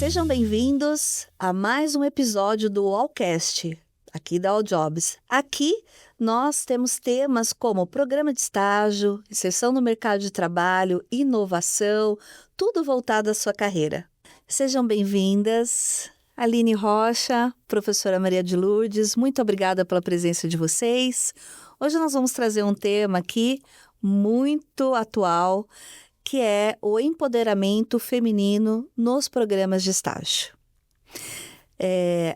Sejam bem-vindos a mais um episódio do Allcast, aqui da AllJobs. Aqui nós temos temas como programa de estágio, inserção no mercado de trabalho, inovação, tudo voltado à sua carreira. Sejam bem-vindas, Aline Rocha, professora Maria de Lourdes, muito obrigada pela presença de vocês. Hoje nós vamos trazer um tema aqui muito atual, que é o empoderamento feminino nos programas de estágio.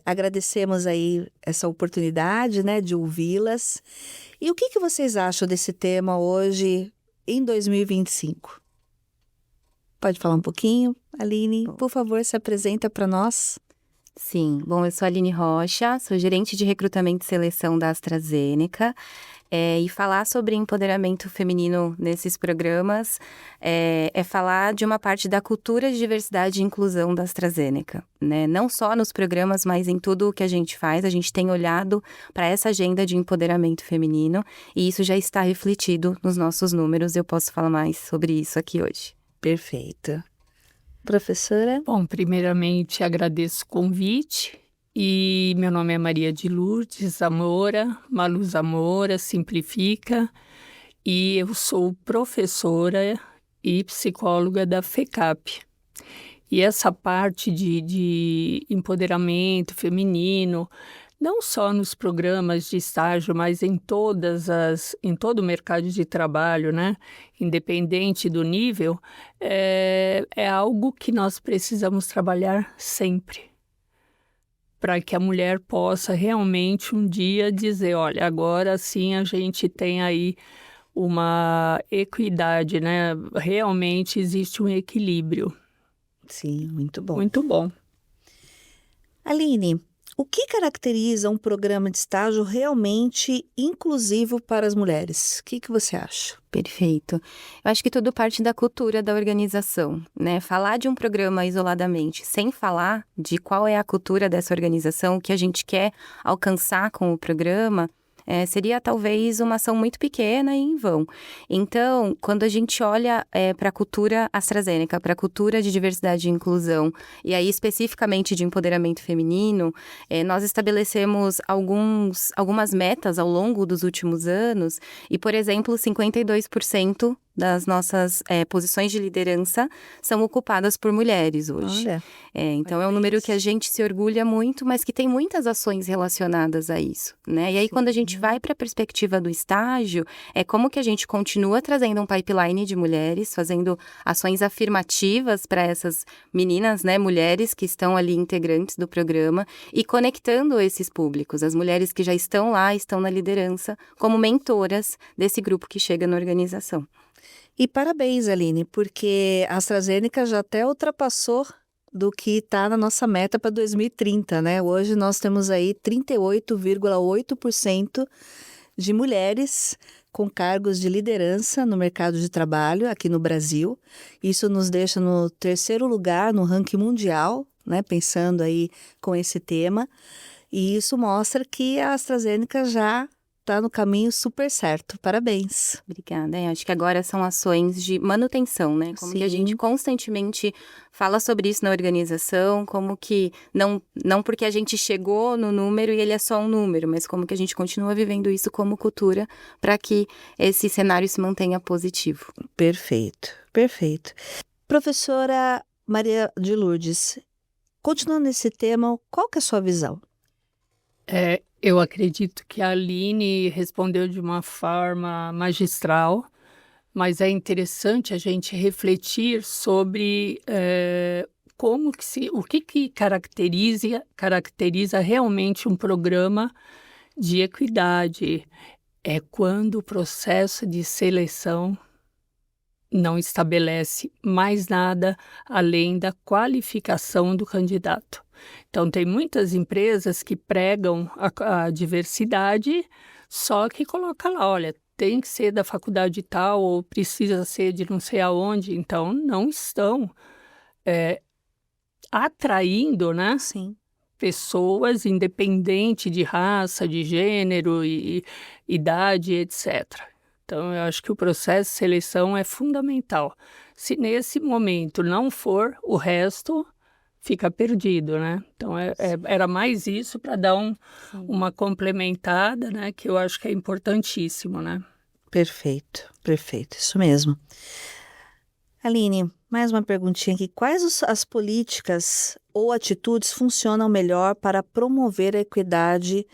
Agradecemos aí essa oportunidade, né, de ouvi-las. E o que vocês acham desse tema hoje, em 2025? Pode falar um pouquinho, Aline? Por favor, se apresenta para nós. Sim, bom, eu sou a Aline Rocha, sou gerente de recrutamento e seleção da AstraZeneca. E falar sobre empoderamento feminino nesses programas é falar de uma parte da cultura de diversidade e inclusão da AstraZeneca, né? Não só nos programas, mas em tudo o que a gente faz. A gente tem olhado para essa agenda de empoderamento feminino e isso já está refletido nos nossos números. Eu posso falar mais sobre isso aqui hoje. Perfeito. Professora? Bom, primeiramente agradeço o convite. E meu nome é Maria de Lourdes Zamora, Malu Zamora, simplifica, e eu sou professora e psicóloga da FECAP. E essa parte de empoderamento feminino, não só nos programas de estágio, mas em todo o mercado de trabalho, né? Independente do nível, é algo que nós precisamos trabalhar sempre, para que a mulher possa realmente um dia dizer, olha, agora sim a gente tem aí uma equidade, né? Realmente existe um equilíbrio. Sim, muito bom. Muito bom. Aline, o que caracteriza um programa de estágio realmente inclusivo para as mulheres? O que você acha? Perfeito. Eu acho que tudo parte da cultura da organização, né? Falar de um programa isoladamente, sem falar de qual é a cultura dessa organização, o que a gente quer alcançar com o programa, seria talvez uma ação muito pequena e em vão. Então, quando a gente olha para a cultura AstraZeneca, para a cultura de diversidade e inclusão, e aí especificamente de empoderamento feminino, nós estabelecemos algumas metas ao longo dos últimos anos, e, por exemplo, 52% das nossas posições de liderança são ocupadas por mulheres hoje. Olha, então, é um número que a gente se orgulha muito, mas que tem muitas ações relacionadas a isso, né? E aí, quando a gente vai para a perspectiva do estágio, é como que a gente continua trazendo um pipeline de mulheres, fazendo ações afirmativas para essas meninas, né, mulheres que estão ali integrantes do programa e conectando esses públicos, as mulheres que já estão lá, estão na liderança, como mentoras desse grupo que chega na organização. E parabéns, Aline, porque a AstraZeneca já até ultrapassou do que está na nossa meta para 2030, né? Hoje nós temos aí 38,8% de mulheres com cargos de liderança no mercado de trabalho aqui no Brasil. Isso nos deixa no terceiro lugar no ranking mundial, né? Pensando aí com esse tema. E isso mostra que a AstraZeneca já está no caminho super certo. Parabéns. Obrigada. Acho que agora são ações de manutenção, né? Como que a gente constantemente fala sobre isso na organização, como que não porque a gente chegou no número e ele é só um número, mas como que a gente continua vivendo isso como cultura para que esse cenário se mantenha positivo. Perfeito, perfeito. Professora Maria de Lourdes, continuando nesse tema, qual que é a sua visão? Eu acredito que a Aline respondeu de uma forma magistral, mas é interessante a gente refletir sobre o que caracteriza realmente um programa de equidade. É quando o processo de seleção não estabelece mais nada além da qualificação do candidato. Então, tem muitas empresas que pregam a diversidade, só que coloca lá, olha, tem que ser da faculdade tal ou precisa ser de não sei aonde. Então, não estão atraindo, né? Sim. Pessoas independente de raça, de gênero, e idade, etc. Então, eu acho que o processo de seleção é fundamental. Se nesse momento não for, o resto fica perdido, né? Então, era mais isso para dar uma complementada, né? Que eu acho que é importantíssimo, né? Perfeito, perfeito, isso mesmo. Aline, mais uma perguntinha aqui. Quais as políticas ou atitudes funcionam melhor para promover a equidade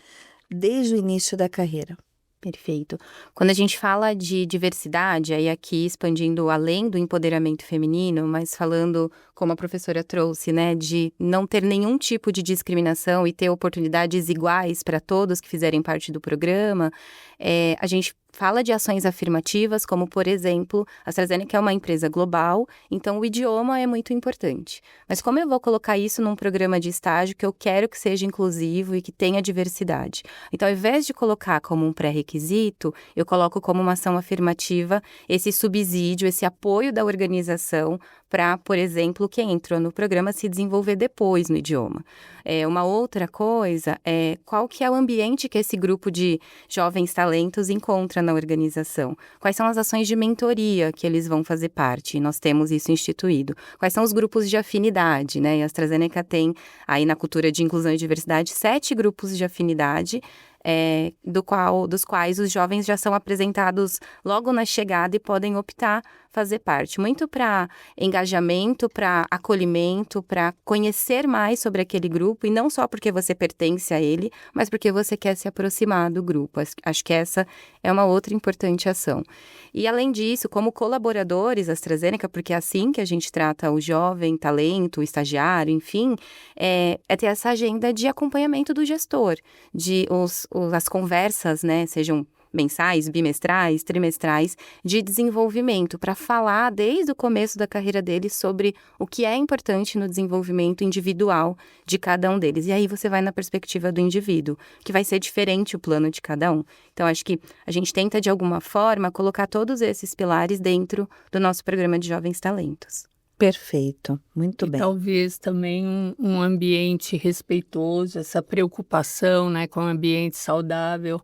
desde o início da carreira? Perfeito. Quando a gente fala de diversidade, aí aqui expandindo além do empoderamento feminino, mas falando, como a professora trouxe, né, de não ter nenhum tipo de discriminação e ter oportunidades iguais para todos que fizerem parte do programa, a gente fala de ações afirmativas, como, por exemplo, a AstraZeneca é uma empresa global, então o idioma é muito importante. Mas como eu vou colocar isso num programa de estágio que eu quero que seja inclusivo e que tenha diversidade? Então, ao invés de colocar como um pré-requisito, eu coloco como uma ação afirmativa esse subsídio, esse apoio da organização para, por exemplo, quem entrou no programa se desenvolver depois no idioma. Uma outra coisa é qual que é o ambiente que esse grupo de jovens talentos encontra na organização. Quais são as ações de mentoria que eles vão fazer parte? Nós temos isso instituído. Quais são os grupos de afinidade, né? E a AstraZeneca tem, aí na cultura de inclusão e diversidade, 7 grupos de afinidade, dos quais os jovens já são apresentados logo na chegada e podem optar fazer parte. Muito para engajamento, para acolhimento, para conhecer mais sobre aquele grupo, e não só porque você pertence a ele, mas porque você quer se aproximar do grupo. Acho que essa é uma outra importante ação. E além disso, como colaboradores da AstraZeneca, porque é assim que a gente trata o jovem, talento, o estagiário, enfim, é ter essa agenda de acompanhamento do gestor, de as conversas, né, sejam mensais, bimestrais, trimestrais, de desenvolvimento, para falar desde o começo da carreira deles sobre o que é importante no desenvolvimento individual de cada um deles. E aí você vai na perspectiva do indivíduo, que vai ser diferente o plano de cada um. Então, acho que a gente tenta, de alguma forma, colocar todos esses pilares dentro do nosso programa de Jovens Talentos. Perfeito, muito bem. Talvez também um ambiente respeitoso, essa preocupação, né, com um ambiente saudável,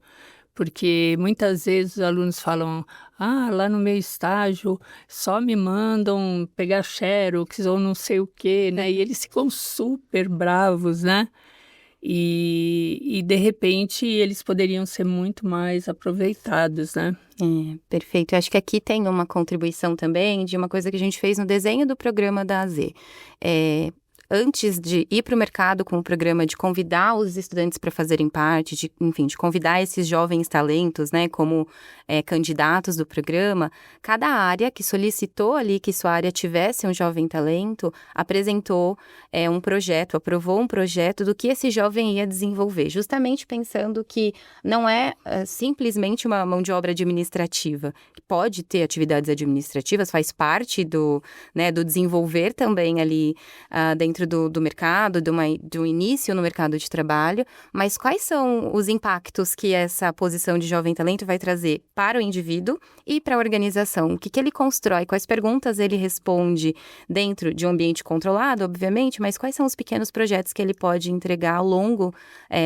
porque muitas vezes os alunos falam, lá no meu estágio só me mandam pegar xerox ou não sei o quê, né, e eles ficam super bravos, né, e de repente eles poderiam ser muito mais aproveitados, né. Perfeito. Eu acho que aqui tem uma contribuição também de uma coisa que a gente fez no desenho do programa da AZ. Antes de ir para o mercado com o programa, de convidar os estudantes para fazerem parte, de convidar esses jovens talentos, né, como candidatos do programa, cada área que solicitou ali que sua área tivesse um jovem talento, apresentou um projeto, aprovou um projeto do que esse jovem ia desenvolver, justamente pensando que não é simplesmente uma mão de obra administrativa, que pode ter atividades administrativas, faz parte do desenvolver também ali dentro do mercado, do início no mercado de trabalho, mas quais são os impactos que essa posição de jovem talento vai trazer para o indivíduo e para a organização? O que ele constrói, quais perguntas ele responde dentro de um ambiente controlado, obviamente, mas quais são os pequenos projetos que ele pode entregar ao longo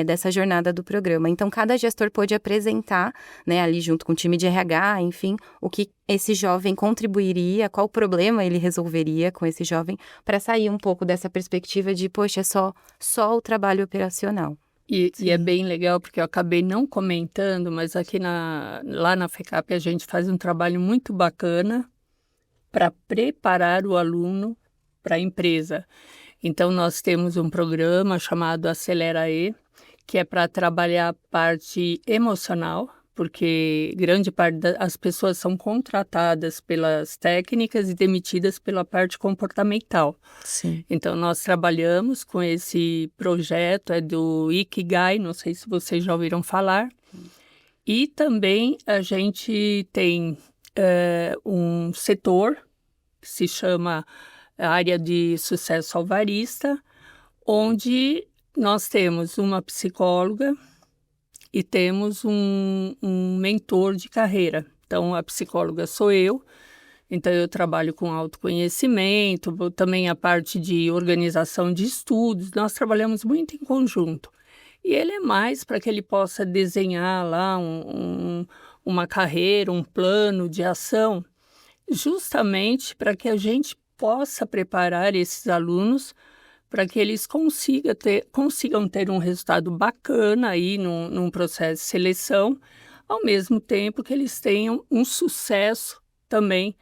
dessa jornada do programa? Então, cada gestor pôde apresentar, né, ali junto com o time de RH, enfim, o que esse jovem contribuiria, qual problema ele resolveria com esse jovem, para sair um pouco dessa perspectiva de, poxa, é só o trabalho operacional. E é bem legal, porque eu acabei não comentando, mas aqui lá na FECAP a gente faz um trabalho muito bacana para preparar o aluno para a empresa. Então, nós temos um programa chamado Acelera E, que é para trabalhar a parte emocional, porque grande parte das pessoas são contratadas pelas técnicas e demitidas pela parte comportamental. Sim. Então, nós trabalhamos com esse projeto, é do Ikigai, não sei se vocês já ouviram falar. E também a gente tem um setor que se chama Área de Sucesso Alvarista, onde nós temos uma psicóloga e temos um mentor de carreira. Então, a psicóloga sou eu, então eu trabalho com autoconhecimento, também a parte de organização de estudos, nós trabalhamos muito em conjunto. E ele é mais para que ele possa desenhar lá uma carreira, um plano de ação, justamente para que a gente possa preparar esses alunos para que eles consigam ter um resultado bacana aí num processo de seleção, ao mesmo tempo que eles tenham um sucesso também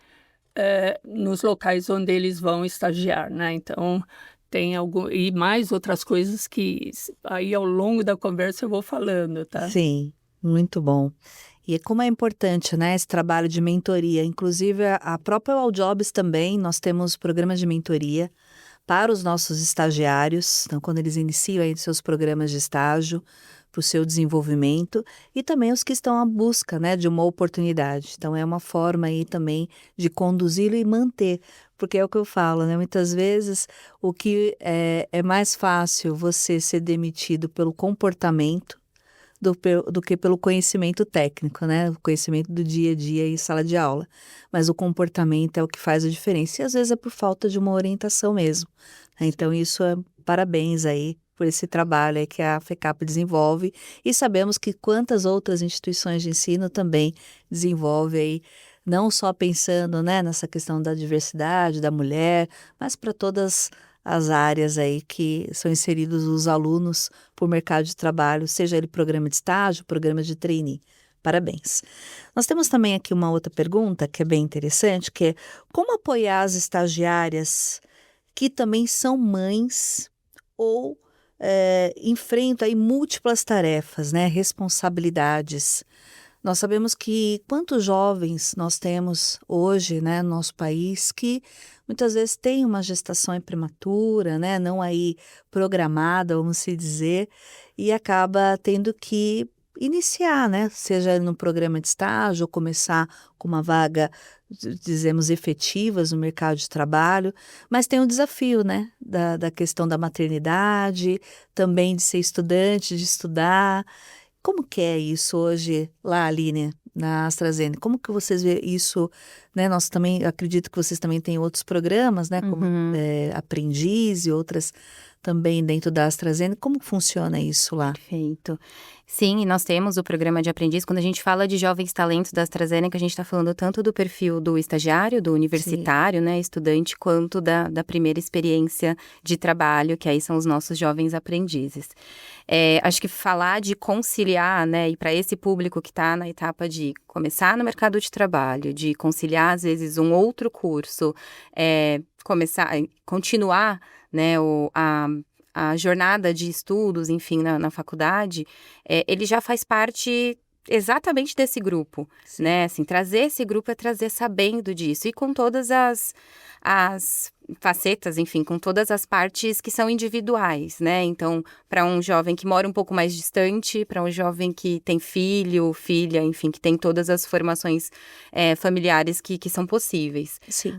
nos locais onde eles vão estagiar, né? Então, tem e mais outras coisas que aí ao longo da conversa eu vou falando, tá? Sim, muito bom. E como é importante, né, esse trabalho de mentoria. Inclusive, a própria All também, nós temos programas de mentoria para os nossos estagiários. Então, quando eles iniciam aí seus programas de estágio, para o seu desenvolvimento, e também os que estão à busca, né, de uma oportunidade. Então, é uma forma aí também de conduzi-lo e manter, porque é o que eu falo, né, muitas vezes o que é mais fácil você ser demitido pelo comportamento do que pelo conhecimento técnico, né, o conhecimento do dia a dia em sala de aula. Mas o comportamento é o que faz a diferença, e às vezes é por falta de uma orientação mesmo. Então, isso é parabéns aí por esse trabalho aí que a FECAP desenvolve, e sabemos que quantas outras instituições de ensino também desenvolvem aí, não só pensando, né, nessa questão da diversidade, da mulher, mas para todas as áreas aí que são inseridos os alunos para o mercado de trabalho, seja ele programa de estágio, programa de trainee. Parabéns. Nós temos também aqui uma outra pergunta que é bem interessante, que é como apoiar as estagiárias que também são mães ou enfrentam aí múltiplas tarefas, né, responsabilidades. Nós sabemos que quantos jovens nós temos hoje, né, no nosso país, que muitas vezes têm uma gestação prematura, né, não aí programada, vamos se dizer, e acaba tendo que iniciar, né, seja no programa de estágio ou começar com uma vaga, dizemos, efetivas no mercado de trabalho, mas tem o desafio, né, da questão da maternidade, também de ser estudante, de estudar. Como que é isso hoje lá, Aline, na AstraZeneca? Como que vocês vê isso, né? Nós também, acredito que vocês também têm outros programas, né? Como Aprendiz e outras também dentro da AstraZeneca. Como funciona isso lá? Perfeito. Sim, e nós temos o programa de aprendiz. Quando a gente fala de jovens talentos da AstraZeneca, a gente está falando tanto do perfil do estagiário, do universitário, né, estudante, quanto da primeira experiência de trabalho, que aí são os nossos jovens aprendizes. Acho que falar de conciliar, né, e para esse público que está na etapa de começar no mercado de trabalho, de conciliar, às vezes, um outro curso, continuar, né, a jornada de estudos, enfim, na faculdade, ele já faz parte exatamente desse grupo, né? Assim, trazer esse grupo é trazer sabendo disso e com todas as facetas, enfim, com todas as partes que são individuais, né? Então, para um jovem que mora um pouco mais distante, para um jovem que tem filho, filha, enfim, que tem todas as formações familiares que são possíveis. Sim.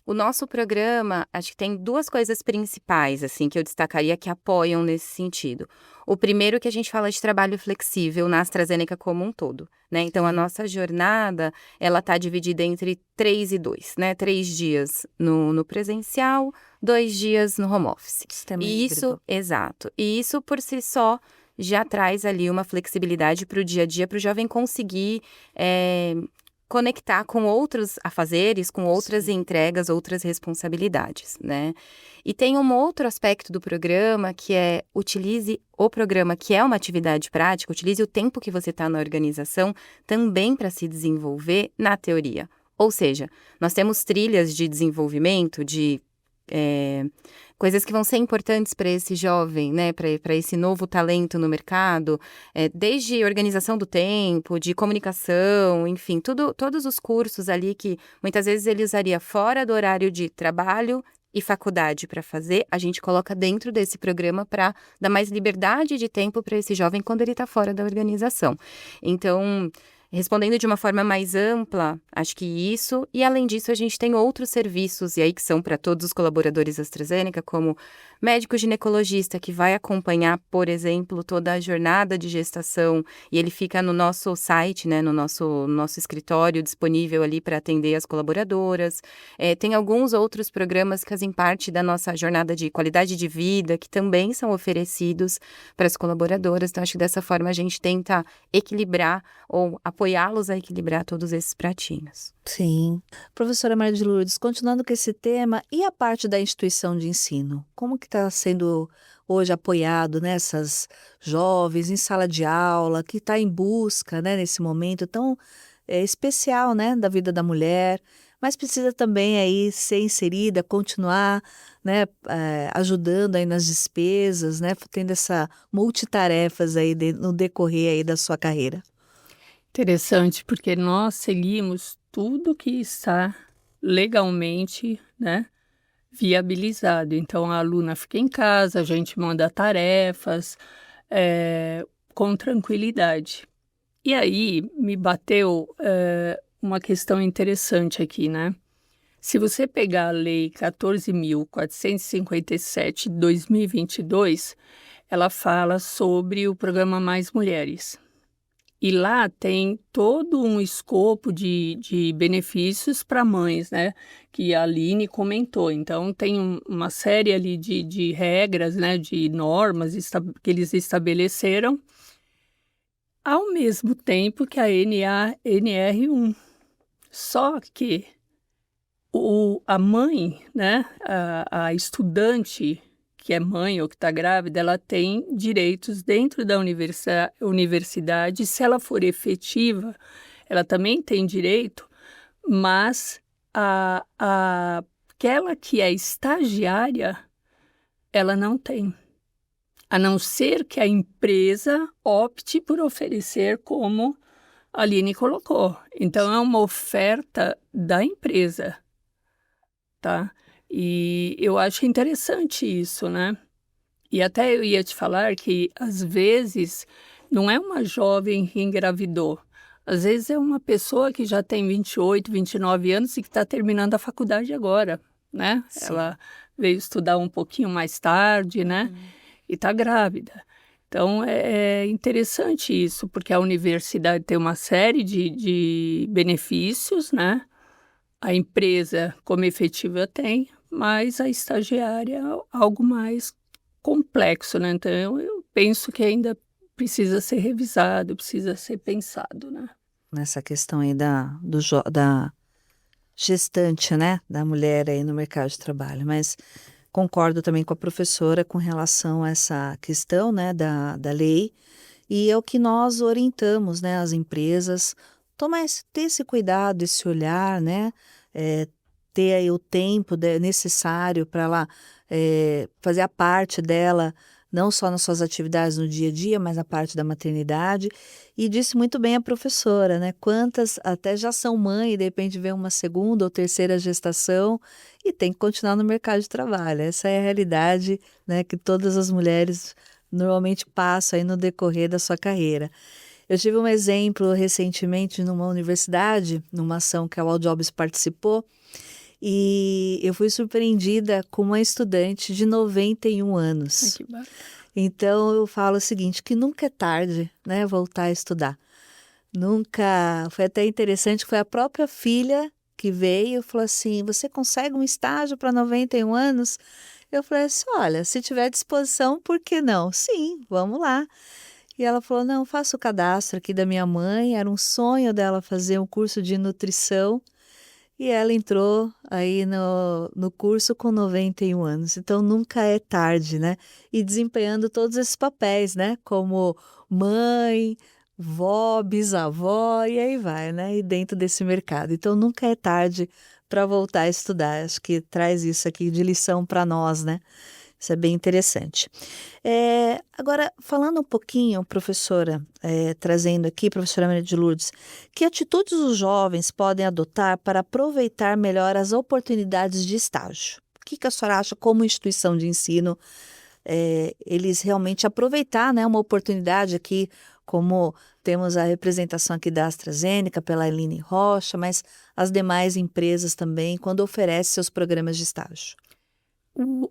O nosso programa, acho que tem duas coisas principais, assim, que eu destacaria que apoiam nesse sentido. O primeiro que a gente fala de trabalho flexível na AstraZeneca como um todo, né? Então, a nossa jornada, ela tá dividida entre 3 e 2, né? 3 dias no presencial, 2 dias no home office. Sistema E híbrido. isso, exato. E isso, por si só, já traz ali uma flexibilidade para o dia a dia, para o jovem conseguir conectar com outros afazeres, com outras entregas, outras responsabilidades, né? E tem um outro aspecto do programa que é utilize o programa, que é uma atividade prática, utilize o tempo que você está na organização também para se desenvolver na teoria. Ou seja, nós temos trilhas de desenvolvimento, de coisas que vão ser importantes para esse jovem, né, para esse novo talento no mercado, desde organização do tempo, de comunicação, enfim, todos os cursos ali que muitas vezes ele usaria fora do horário de trabalho e faculdade para fazer, a gente coloca dentro desse programa para dar mais liberdade de tempo para esse jovem quando ele está fora da organização. Então, respondendo de uma forma mais ampla, acho que isso, e além disso a gente tem outros serviços, e aí que são para todos os colaboradores da AstraZeneca, como médico ginecologista, que vai acompanhar, por exemplo, toda a jornada de gestação, e ele fica no nosso site, né, no nosso escritório disponível ali para atender as colaboradoras. Tem alguns outros programas que fazem parte da nossa jornada de qualidade de vida, que também são oferecidos para as colaboradoras, então acho que dessa forma a gente tenta equilibrar ou apoiá-los a equilibrar todos esses pratinhos. Sim. Professora Maria de Lourdes, continuando com esse tema, e a parte da instituição de ensino? Como que está sendo hoje apoiado, né, essas jovens em sala de aula, que está em busca, né, nesse momento tão especial, né, da vida da mulher, mas precisa também aí ser inserida, continuar, né, ajudando aí nas despesas, né, tendo essa multitarefas aí no decorrer aí da sua carreira. Interessante, porque nós seguimos tudo que está legalmente, né, viabilizado. Então, a aluna fica em casa, a gente manda tarefas, com tranquilidade. E aí, me bateu, uma questão interessante aqui, né? Se você pegar a Lei 14.457 de 2022, ela fala sobre o programa Mais Mulheres. E lá tem todo um escopo de benefícios para mães, né? Que a Aline comentou. Então, tem uma série ali de regras, né? De normas que eles estabeleceram, ao mesmo tempo que a NR1. Só que a mãe, né? A estudante que é mãe ou que está grávida, ela tem direitos dentro da universidade. Se ela for efetiva, ela também tem direito, mas aquela que é estagiária, ela não tem. A não ser que a empresa opte por oferecer como a Aline colocou. Então, é uma oferta da empresa, tá? E eu acho interessante isso, né? E até eu ia te falar que, às vezes, não é uma jovem que engravidou. Às vezes é uma pessoa que já tem 28, 29 anos e que está terminando a faculdade agora, né? Sim. Ela veio estudar um pouquinho mais tarde, né? E está grávida. Então, é interessante isso, porque a universidade tem uma série de benefícios, né? A empresa, como efetiva, tem, mas a estagiária é algo mais complexo, né? Então, eu penso que ainda precisa ser revisado, precisa ser pensado, né? Nessa questão aí da gestante, né, da mulher aí no mercado de trabalho, mas concordo também com a professora com relação a essa questão, né, da lei, e é o que nós orientamos, né, as empresas, ter esse cuidado, esse olhar, né, ter aí o tempo necessário para ela fazer a parte dela, não só nas suas atividades no dia a dia, mas a parte da maternidade. E disse muito bem a professora, né? Quantas até já são mãe e de repente vem uma segunda ou terceira gestação e tem que continuar no mercado de trabalho. Essa é a realidade, né, que todas as mulheres normalmente passam aí no decorrer da sua carreira. Eu tive um exemplo recentemente numa universidade, numa ação que a All Jobs participou, e eu fui surpreendida com uma estudante de 91 anos. Ai, que bacana. Então eu falo o seguinte, que nunca é tarde, né, voltar a estudar. Nunca, foi até interessante, foi a própria filha que veio e falou assim, você consegue um estágio para 91 anos? Eu falei assim, olha, se tiver disposição, por que não? Sim, vamos lá. E ela falou, não, faço o cadastro aqui da minha mãe, era um sonho dela fazer um curso de nutrição. E ela entrou aí no curso com 91 anos, então nunca é tarde, né? E desempenhando todos esses papéis, né? Como mãe, vó, bisavó, e aí vai, né? E dentro desse mercado. Então nunca é tarde para voltar a estudar. Acho que traz isso aqui de lição para nós, né? Isso é bem interessante. Agora, falando um pouquinho, professora, trazendo aqui, professora Maria de Lourdes, que atitudes os jovens podem adotar para aproveitar melhor as oportunidades de estágio? O que a senhora acha como instituição de ensino, eles realmente aproveitar, né, uma oportunidade aqui, como temos a representação aqui da AstraZeneca, pela Aline Rocha, mas as demais empresas também, quando oferecem seus programas de estágio?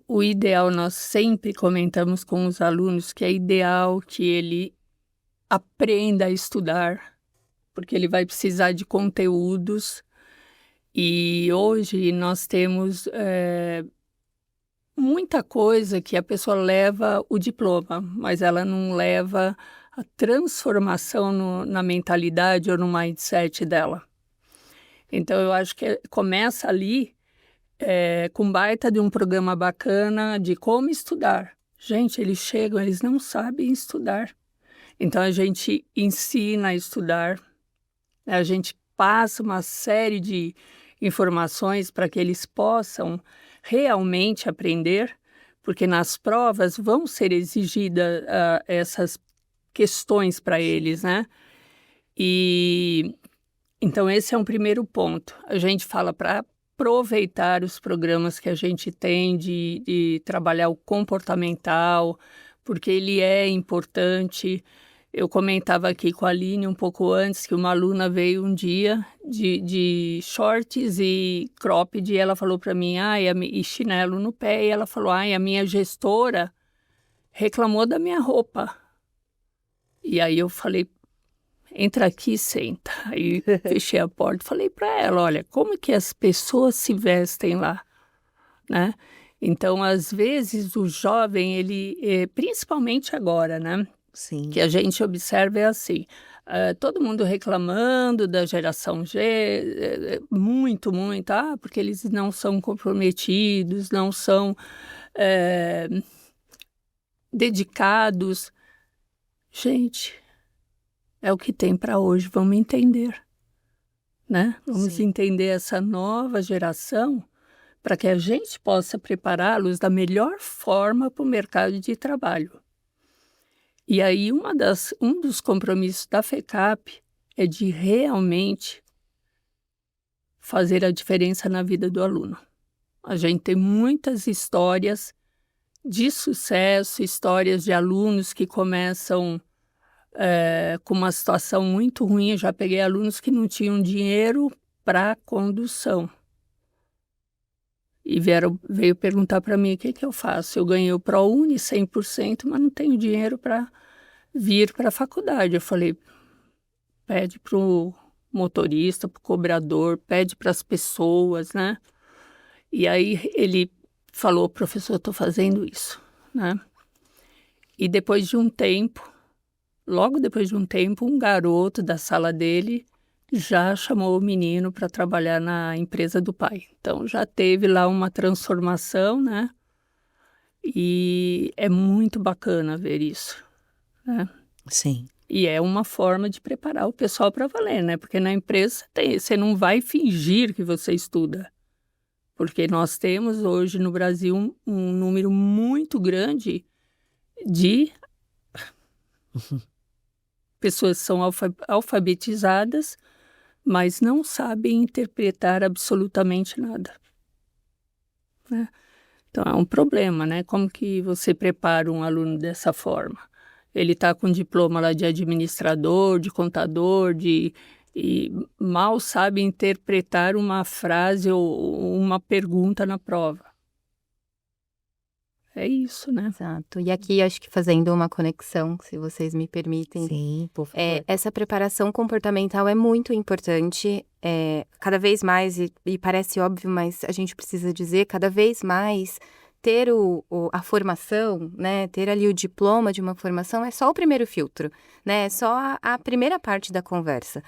O ideal, nós sempre comentamos com os alunos que é ideal que ele aprenda a estudar, porque ele vai precisar de conteúdos. E hoje nós temos muita coisa que a pessoa leva o diploma, mas ela não leva a transformação na mentalidade ou no mindset dela. Então, eu acho que começa ali com baita de um programa bacana de como estudar. Gente, eles chegam, eles não sabem estudar. Então, a gente ensina a estudar, a gente passa uma série de informações para que eles possam realmente aprender, porque nas provas vão ser exigidas essas questões para eles, né? E então esse é um primeiro ponto. A gente fala para aproveitar os programas que a gente tem de trabalhar o comportamental, porque ele é importante. Eu comentava aqui com a Aline um pouco antes que uma aluna veio um dia de shorts e cropped e ela falou para mim, e chinelo no pé, e ela falou, a minha gestora reclamou da minha roupa. E aí eu falei, entra aqui e senta. Aí fechei a porta e falei para ela, olha, como que as pessoas se vestem lá, né? Então, às vezes, o jovem, ele, principalmente agora, né? Sim. Que a gente observa é assim, todo mundo reclamando da geração G, muito, porque eles não são comprometidos, não são dedicados. Gente, é o que tem para hoje, vamos entender, né? Vamos entender essa nova geração para que a gente possa prepará-los da melhor forma para o mercado de trabalho. E aí, um dos compromissos da FECAP é de realmente fazer a diferença na vida do aluno. A gente tem muitas histórias de sucesso, histórias de alunos que começam com uma situação muito ruim. Eu já peguei alunos que não tinham dinheiro para condução. E veio perguntar para mim, o que eu faço? Eu ganhei o ProUni 100%, mas não tenho dinheiro para vir para a faculdade. Eu falei, pede para o motorista, para o cobrador, pede para as pessoas, né? E aí ele falou, professor, eu estou fazendo isso, né? E depois de um tempo, logo depois de um tempo, um garoto da sala dele já chamou o menino para trabalhar na empresa do pai. Então, já teve lá uma transformação, né? E é muito bacana ver isso, né? Sim. E é uma forma de preparar o pessoal para valer, né? Porque na empresa você não vai fingir que você estuda. Porque nós temos hoje no Brasil um número muito grande de pessoas que são alfabetizadas, mas não sabem interpretar absolutamente nada, né? Então, é um problema, né? Como que você prepara um aluno dessa forma? Ele está com diploma lá de administrador, de contador, e mal sabe interpretar uma frase ou uma pergunta na prova. É isso, né? Exato. E aqui, acho que fazendo uma conexão, se vocês me permitem. Sim, por favor. Essa preparação comportamental é muito importante, cada vez mais, e parece óbvio, mas a gente precisa dizer, cada vez mais ter a formação, né, ter ali o diploma de uma formação é só o primeiro filtro, né, é só a primeira parte da conversa.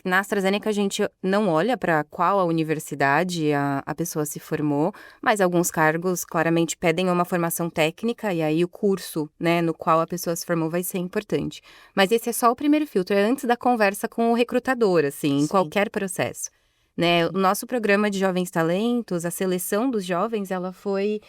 Na AstraZeneca a gente não olha para qual a universidade a pessoa se formou, mas alguns cargos claramente pedem uma formação técnica e aí o curso, né, no qual a pessoa se formou vai ser importante. Mas esse é só o primeiro filtro, é antes da conversa com o recrutador, assim, em qualquer processo. Né? O nosso programa de Jovens Talentos, a seleção dos jovens, ela foi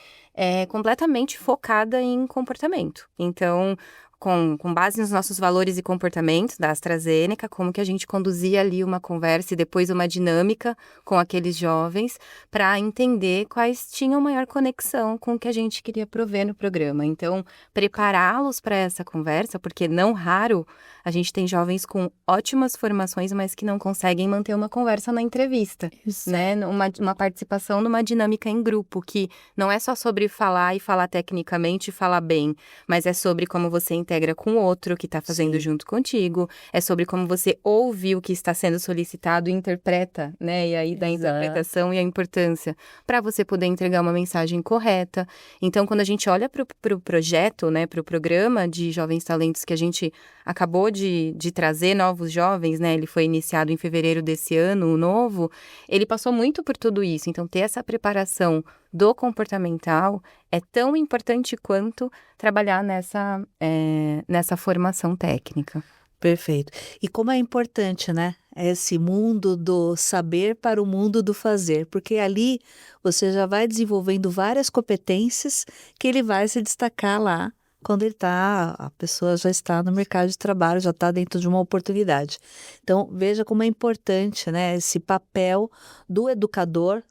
completamente focada em comportamento. Então, com base nos nossos valores e comportamentos da AstraZeneca, como que a gente conduzia ali uma conversa e depois uma dinâmica com aqueles jovens para entender quais tinham maior conexão com o que a gente queria prover no programa. Então, prepará-los para essa conversa, porque não raro a gente tem jovens com ótimas formações, mas que não conseguem manter uma conversa na entrevista, né? Uma participação numa dinâmica em grupo, que não é só sobre falar e falar tecnicamente e falar bem, mas é sobre como você integra com o outro que está fazendo Sim. junto contigo, é sobre como você ouve o que está sendo solicitado e interpreta, né? E aí da Exato. interpretação e a importância para você poder entregar uma mensagem correta. Então, quando a gente olha para o projeto, né, para o programa de Jovens Talentos que a gente acabou de trazer novos jovens, né? Ele foi iniciado em fevereiro desse ano, o novo. Ele passou muito por tudo isso. Então, ter essa preparação do comportamental é tão importante quanto trabalhar nessa formação técnica. Perfeito. E como é importante, né? Esse mundo do saber para o mundo do fazer, porque ali você já vai desenvolvendo várias competências que ele vai se destacar lá quando a pessoa já está no mercado de trabalho, já está dentro de uma oportunidade. Então, veja como é importante, né? Esse papel do educador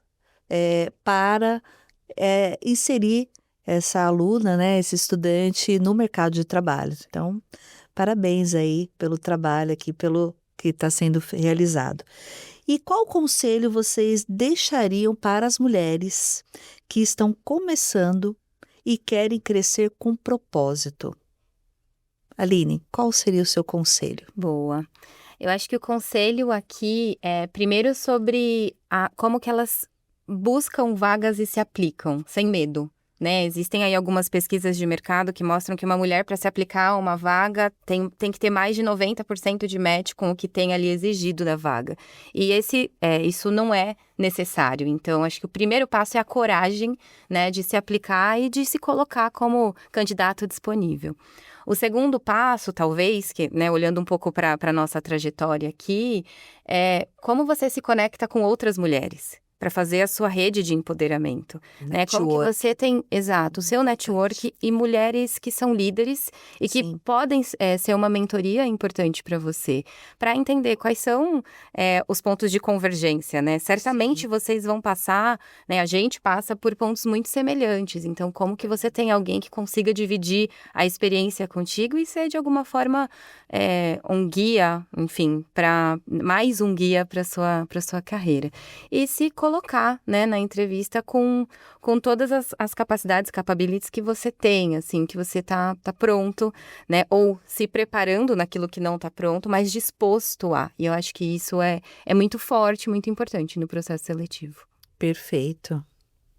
para inserir essa aluna, né? Esse estudante no mercado de trabalho. Então, parabéns aí pelo trabalho aqui, pelo que está sendo realizado. E qual conselho vocês deixariam para as mulheres que estão começando e querem crescer com propósito? Aline, qual seria o seu conselho? Boa. Eu acho que o conselho aqui é primeiro sobre como que elas buscam vagas e se aplicam, sem medo, né? Existem aí algumas pesquisas de mercado que mostram que uma mulher, para se aplicar a uma vaga, tem que ter mais de 90% de match com o que tem ali exigido da vaga. E isso não é necessário. Então, acho que o primeiro passo é a coragem, né, de se aplicar e de se colocar como candidato disponível. O segundo passo, talvez, que, né, olhando um pouco para a nossa trajetória aqui, é como você se conecta com outras mulheres para fazer a sua rede de empoderamento, né? Como que você tem, exato, o seu network e mulheres que são líderes e que Sim. podem ser uma mentoria importante para você, para entender quais são os pontos de convergência, né? Certamente vocês vão passar, né? A gente passa por pontos muito semelhantes, então como que você tem alguém que consiga dividir a experiência contigo e ser de alguma forma um guia, enfim, mais um guia para sua carreira. E se colocar, né, na entrevista com todas as capacidades, capabilities que você tem, assim, que você tá pronto, né, ou se preparando naquilo que não tá pronto, mas disposto a. E eu acho que isso é muito forte, muito importante no processo seletivo. Perfeito.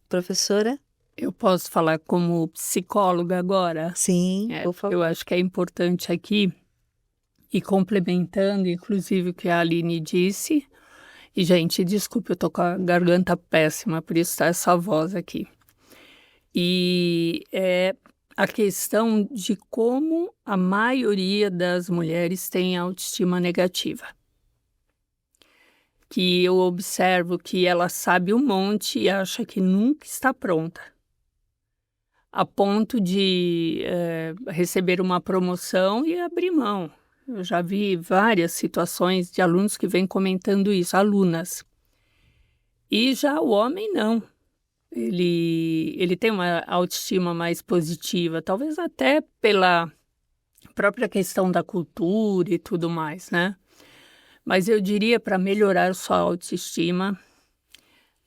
Professora? Eu posso falar como psicóloga agora? Sim, por favor. Eu acho que é importante aqui, e complementando, inclusive, o que a Aline disse. E, gente, desculpe, eu tô com a garganta péssima, por isso tá essa voz aqui. E é a questão de como a maioria das mulheres tem autoestima negativa. Que eu observo que ela sabe um monte e acha que nunca está pronta. A ponto de receber uma promoção e abrir mão. Eu já vi várias situações de alunos que vêm comentando isso, alunas. E já o homem não. Ele tem uma autoestima mais positiva, talvez até pela própria questão da cultura e tudo mais, né? Mas eu diria, para melhorar sua autoestima,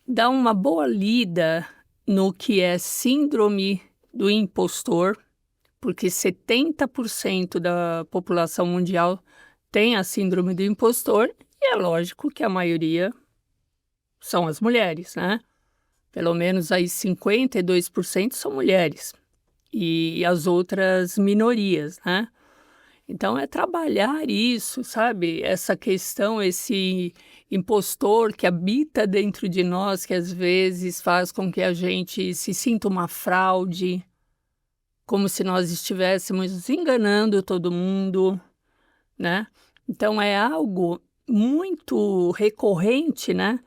dá uma boa lida no que é síndrome do impostor, porque 70% da população mundial tem a síndrome do impostor, e é lógico que a maioria são as mulheres, né? Pelo menos aí 52% são mulheres, e as outras minorias, né? Então é trabalhar isso, sabe? Essa questão, esse impostor que habita dentro de nós, que às vezes faz com que a gente se sinta uma fraude, como se nós estivéssemos enganando todo mundo, né? Então é algo muito recorrente, né?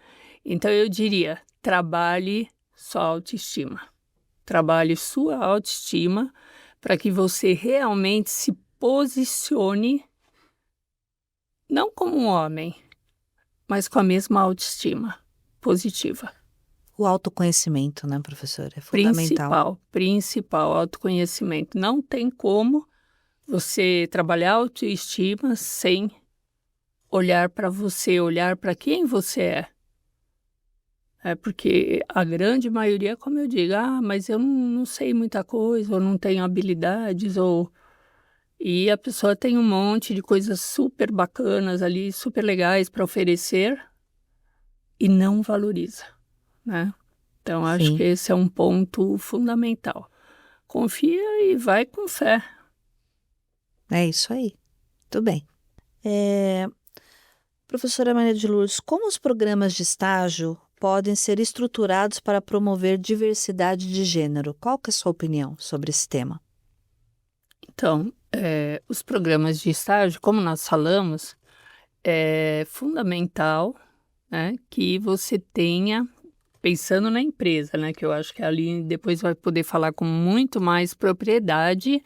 Então eu diria, trabalhe sua autoestima. Trabalhe sua autoestima para que você realmente se posicione não como um homem, mas com a mesma autoestima positiva. O autoconhecimento, né, professora? É fundamental. Principal, autoconhecimento. Não tem como você trabalhar a autoestima sem olhar para você, olhar para quem você é. É porque a grande maioria, como eu digo, mas eu não sei muita coisa, ou não tenho habilidades, ou... E a pessoa tem um monte de coisas super bacanas ali, super legais para oferecer e não valoriza, né? Então, acho que Sim, esse é um ponto fundamental. Confia e vai com fé. é isso aí. Tudo bem. É, Professora Maria de Lourdes, como os programas de estágio podem ser estruturados para promover diversidade de gênero? Qual que é a sua opinião sobre esse tema? Então, os programas de estágio, como nós falamos, é fundamental, né, que você tenha, pensando na empresa, né, que eu acho que a Aline depois vai poder falar com muito mais propriedade,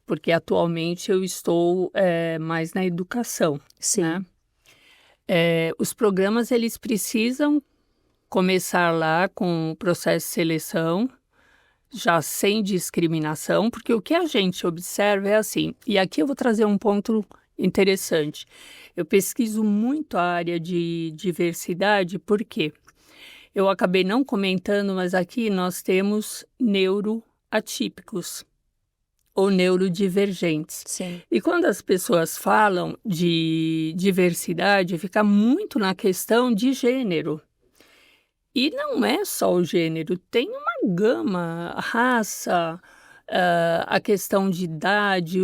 porque atualmente eu estou mais na educação, Sim, né? Os programas, eles precisam começar lá com o processo de seleção, já sem discriminação, porque o que a gente observa é assim, e aqui eu vou trazer um ponto interessante. Eu pesquiso muito a área de diversidade, porque eu acabei não comentando, mas aqui nós temos neuroatípicos ou neurodivergentes. sim, E quando as pessoas falam de diversidade, fica muito na questão de gênero. E não é só o gênero, tem uma gama, a raça, a questão de idade,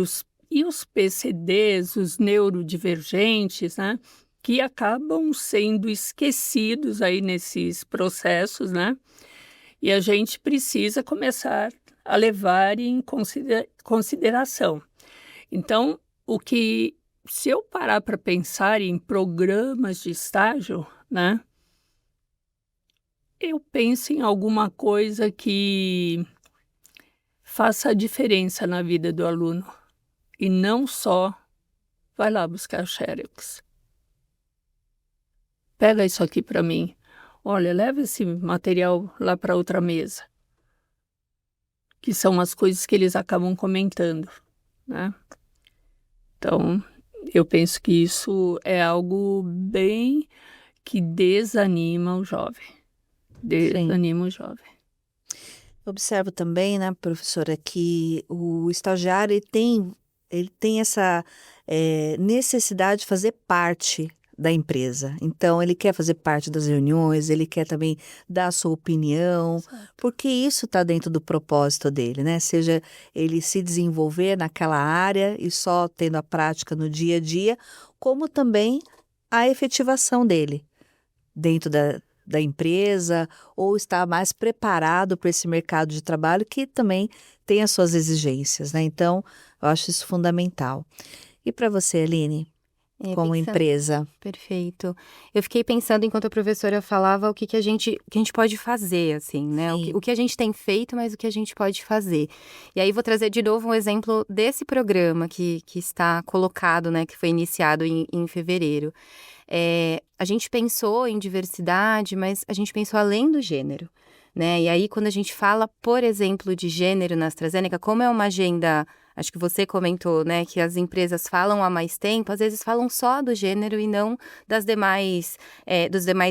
e os PCDs, os neurodivergentes, né? Que acabam sendo esquecidos aí nesses processos, né? E a gente precisa começar a levar em consideração. Então, se eu parar para pensar em programas de estágio, né? Eu penso em alguma coisa que faça a diferença na vida do aluno e não só vai lá buscar xerox. Pega isso aqui para mim. Olha, leva esse material lá para outra mesa. Que são as coisas que eles acabam comentando, né? Então, eu penso que isso é algo bem que desanima o jovem. sim. Desanima o jovem. Observo também, né, professora, que o estagiário ele tem essa necessidade de fazer parte da empresa. Então, ele quer fazer parte das reuniões, ele quer também dar a sua opinião, porque isso está dentro do propósito dele, né? Seja ele se desenvolver naquela área e só tendo a prática no dia a dia, como também a efetivação dele dentro da empresa ou estar mais preparado para esse mercado de trabalho que também tem as suas exigências, né? Então, eu acho isso fundamental. E para você, Aline, como Pensando. empresa? Perfeito. Eu fiquei pensando enquanto a professora falava o que a gente pode fazer, assim, né? Sim, O que a gente tem feito, mas o que a gente pode fazer. E aí vou trazer de novo um exemplo desse programa que está colocado, né? Que foi iniciado em fevereiro. A gente pensou em diversidade, mas a gente pensou além do gênero, né? E aí, quando a gente fala, por exemplo, de gênero na AstraZeneca, como é uma agenda, acho que você comentou, né, que as empresas falam há mais tempo, às vezes falam só do gênero e não dos demais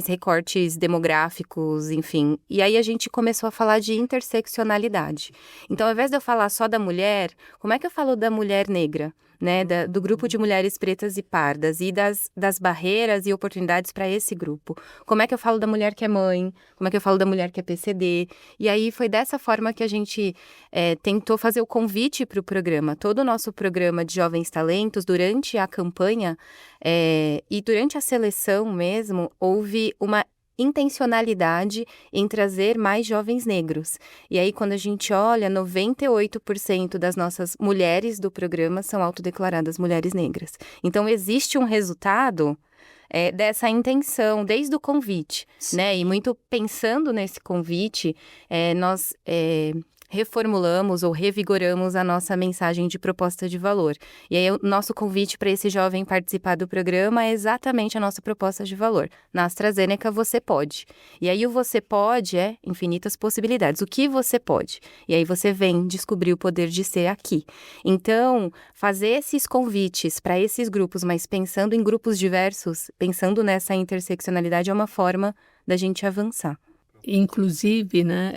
recortes demográficos, enfim. E aí a gente começou a falar de interseccionalidade. Então, ao invés de eu falar só da mulher, como é que eu falo da mulher negra? Né, do grupo de mulheres pretas e pardas e das barreiras e oportunidades para esse grupo. Como é que eu falo da mulher que é mãe? Como é que eu falo da mulher que é PCD? E aí foi dessa forma que a gente tentou fazer o convite para o programa. Todo o nosso programa de Jovens Talentos, durante a campanha e durante a seleção mesmo, houve uma intencionalidade em trazer mais jovens negros. E aí, quando a gente olha, 98% das nossas mulheres do programa são autodeclaradas mulheres negras. Então, existe um resultado dessa intenção, desde o convite, né? E muito pensando nesse convite, nós reformulamos ou revigoramos a nossa mensagem de proposta de valor. E aí, o nosso convite para esse jovem participar do programa é exatamente a nossa proposta de valor. Na AstraZeneca, você pode. E aí, o você pode é infinitas possibilidades. O que você pode? E aí, você vem descobrir o poder de ser aqui. Então, fazer esses convites para esses grupos, mas pensando em grupos diversos, pensando nessa interseccionalidade, é uma forma da gente avançar. Inclusive, né,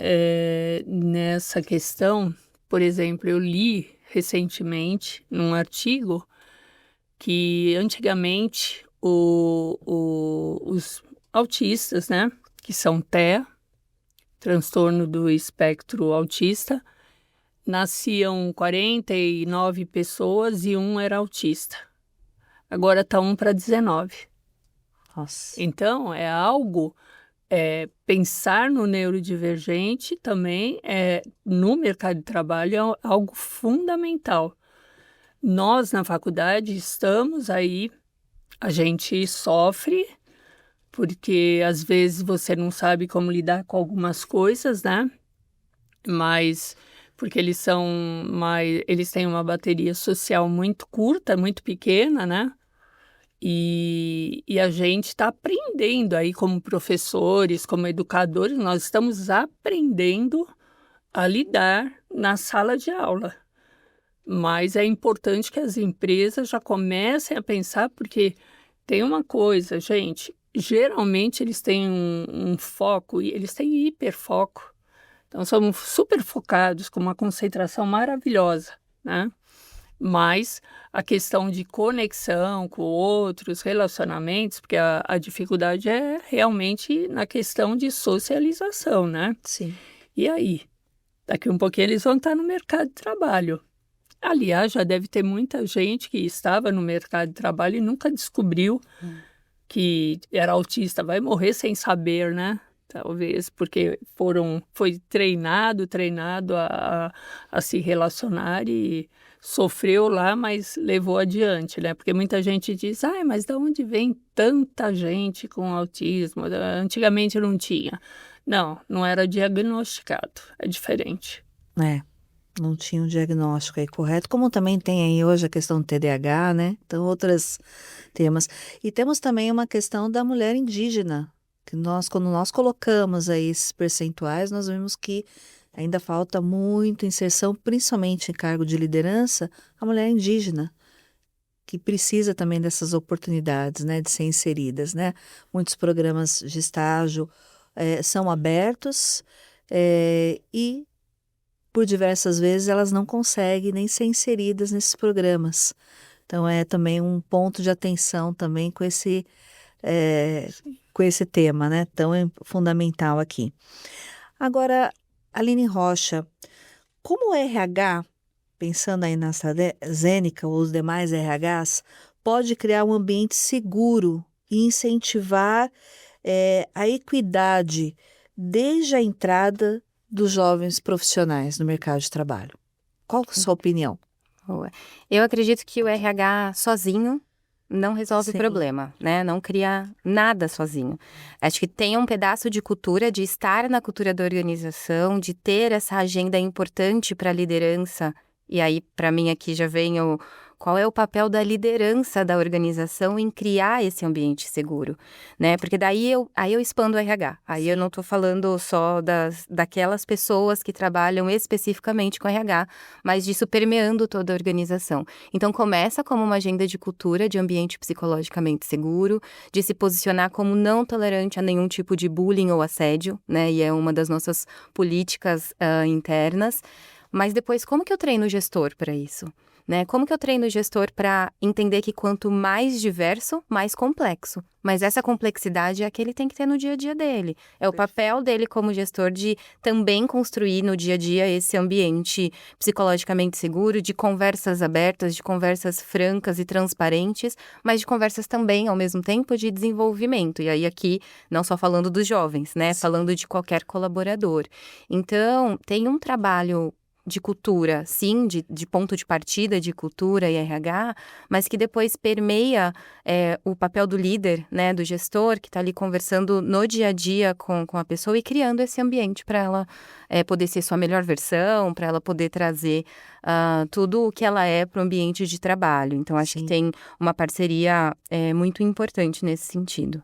nessa questão, por exemplo, eu li recentemente num artigo que antigamente os autistas, né, que são TEA, transtorno do espectro autista, nasciam 49 pessoas e um era autista. Agora está 1 para 19. Nossa. Então, é algo, pensar no neurodivergente também, no mercado de trabalho, é algo fundamental. Nós, na faculdade, estamos aí, a gente sofre, porque às vezes você não sabe como lidar com algumas coisas, né? Mas porque eles têm uma bateria social muito curta, muito pequena, né? E a gente está aprendendo aí como professores, como educadores, nós estamos aprendendo a lidar na sala de aula. Mas é importante que as empresas já comecem a pensar, porque tem uma coisa, gente, geralmente eles têm um foco, e eles têm hiperfoco. Então, são super focados, com uma concentração maravilhosa, né? Mas a questão de conexão com outros relacionamentos, porque a dificuldade é realmente na questão de socialização, né? Sim. E aí? Daqui um pouquinho eles vão estar no mercado de trabalho. Aliás, já deve ter muita gente que estava no mercado de trabalho e nunca descobriu que era autista. Vai morrer sem saber, né? Talvez porque foi treinado a se relacionar e sofreu lá, mas levou adiante, né? Porque muita gente diz, mas de onde vem tanta gente com autismo? Antigamente não tinha. Não era diagnosticado, é diferente. Não tinha um diagnóstico aí correto, como também tem aí hoje a questão do TDAH, né? Então, outros temas. E temos também uma questão da mulher indígena, que quando nós colocamos aí esses percentuais, nós vimos que ainda falta muito inserção, principalmente em cargo de liderança, a mulher indígena, que precisa também dessas oportunidades, né, de ser inseridas, né? Muitos programas de estágio são abertos e por diversas vezes elas não conseguem nem ser inseridas nesses programas. Então é também um ponto de atenção também com esse tema, né, tão fundamental aqui. Agora, Aline Rocha, como o RH, pensando aí na AstraZeneca ou os demais RHs, pode criar um ambiente seguro e incentivar a equidade desde a entrada dos jovens profissionais no mercado de trabalho? Qual é a sua opinião? Boa. Eu acredito que o RH sozinho não resolve o Sim. problema, né? Não cria nada sozinho. Acho que tem um pedaço de cultura, de estar na cultura da organização, de ter essa agenda importante para a liderança. E aí, para mim, aqui já vem qual é o papel da liderança da organização em criar esse ambiente seguro, né? Porque daí eu expando o RH. Aí eu não estou falando só daquelas pessoas que trabalham especificamente com RH, mas disso permeando toda a organização. Então, começa como uma agenda de cultura, de ambiente psicologicamente seguro, de se posicionar como não tolerante a nenhum tipo de bullying ou assédio, né? E é uma das nossas políticas internas. Mas depois, como que eu treino o gestor para isso? Né? Como que eu treino o gestor para entender que quanto mais diverso, mais complexo. Mas essa complexidade é a que ele tem que ter no dia a dia dele. É o papel dele como gestor de também construir no dia a dia esse ambiente psicologicamente seguro, de conversas abertas, de conversas francas e transparentes, mas de conversas também, ao mesmo tempo, de desenvolvimento. E aí aqui, não só falando dos jovens, né? Sim. Falando de qualquer colaborador. Então, tem um trabalho de cultura, sim, de ponto de partida de cultura e RH, mas que depois permeia o papel do líder, né, do gestor, que está ali conversando no dia a dia com a pessoa e criando esse ambiente para ela poder ser sua melhor versão, para ela poder trazer tudo o que ela é para o ambiente de trabalho. Então, acho que tem uma parceria muito importante nesse sentido.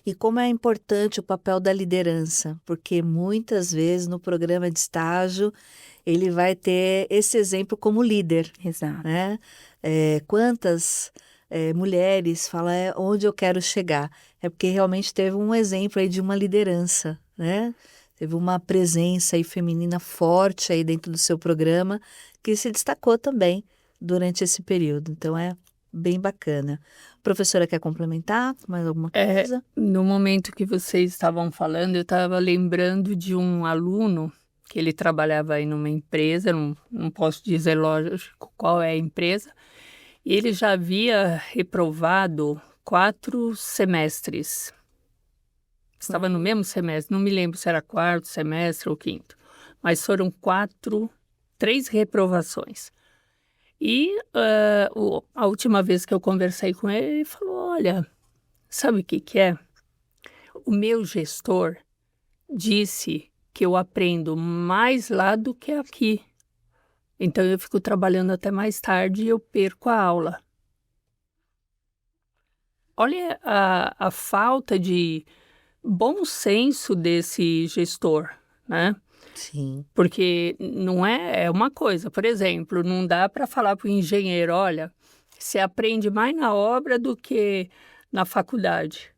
E como é importante o papel da liderança, porque muitas vezes no programa de estágio ele vai ter esse exemplo como líder. Exato. Né? Quantas mulheres falam onde eu quero chegar? É porque realmente teve um exemplo aí de uma liderança, né? teve uma presença aí feminina forte aí dentro do seu programa, que se destacou também durante esse período. Então, é bem bacana. A professora quer complementar mais alguma coisa? No momento que vocês estavam falando, eu estava lembrando de um aluno que ele trabalhava aí numa empresa, não posso dizer lógico qual é a empresa, e ele já havia reprovado 4 semestres. Estava no mesmo semestre, não me lembro se era quarto semestre ou quinto, mas foram 3 reprovações. E a última vez que eu conversei com ele, ele falou, olha, sabe o que é? O meu gestor disse que eu aprendo mais lá do que aqui. Então eu fico trabalhando até mais tarde e eu perco a aula. Olha a falta de bom senso desse gestor, né? Sim. Porque não é uma coisa, por exemplo, não dá para falar para o engenheiro, olha, você aprende mais na obra do que na faculdade.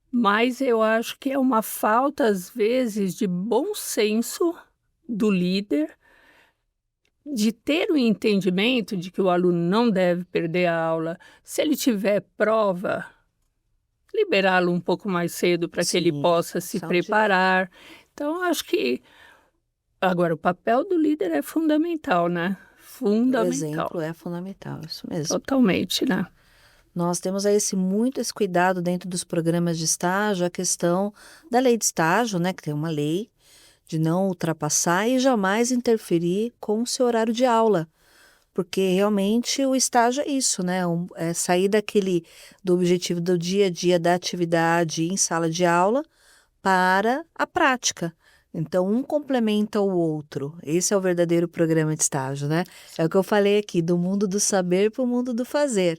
Mas eu acho que é uma falta, às vezes, de bom senso do líder, de ter o entendimento de que o aluno não deve perder a aula. Se ele tiver prova, liberá-lo um pouco mais cedo para que ele Sim, possa se são preparar. Então, acho que agora o papel do líder é fundamental, né? O Fundamental. exemplo é fundamental, isso mesmo. Totalmente, né? Nós temos aí muito esse cuidado dentro dos programas de estágio, a questão da lei de estágio, né, que tem uma lei de não ultrapassar e jamais interferir com o seu horário de aula, porque realmente o estágio é isso, né, é sair do objetivo do dia a dia da atividade em sala de aula para a prática. Então, um complementa o outro. Esse é o verdadeiro programa de estágio, né? É o que eu falei aqui, do mundo do saber para o mundo do fazer.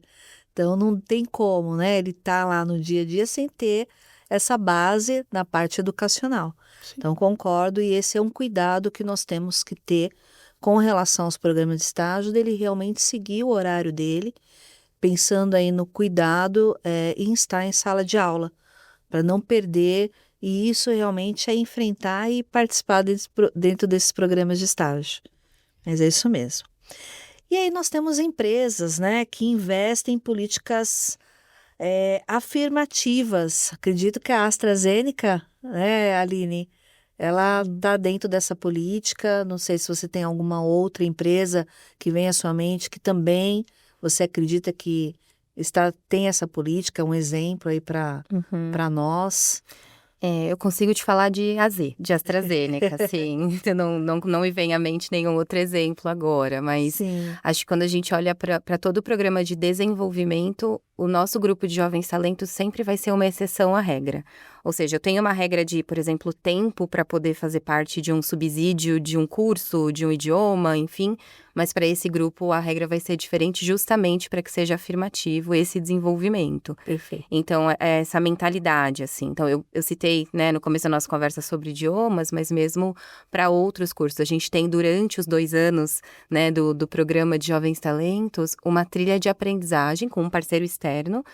Então, não tem como, né? Ele tá lá no dia a dia sem ter essa base na parte educacional. Sim. Então, concordo, e esse é um cuidado que nós temos que ter com relação aos programas de estágio, dele realmente seguir o horário dele, pensando aí no cuidado em estar em sala de aula, para não perder, e isso realmente é enfrentar e participar dentro desses programas de estágio. Mas é isso mesmo. E aí nós temos empresas, né, que investem em políticas afirmativas. Acredito que a AstraZeneca, né, Aline, ela está dentro dessa política. Não sei se você tem alguma outra empresa que vem à sua mente que também você acredita que tem essa política, um exemplo aí para nós. Eu consigo te falar de de AstraZeneca, sim. Não me vem à mente nenhum outro exemplo agora, mas Sim. acho que quando a gente olha para todo o programa de desenvolvimento, o nosso grupo de jovens talentos sempre vai ser uma exceção à regra. Ou seja, eu tenho uma regra de, por exemplo, tempo para poder fazer parte de um subsídio, de um curso, de um idioma, enfim. Mas para esse grupo a regra vai ser diferente justamente para que seja afirmativo esse desenvolvimento. Perfeito. Então, é essa mentalidade, assim. Então, eu citei, né, no começo da nossa conversa sobre idiomas, mas mesmo para outros cursos. A gente tem, durante os 2 anos, né, do programa de Jovens Talentos, uma trilha de aprendizagem com um parceiro externo,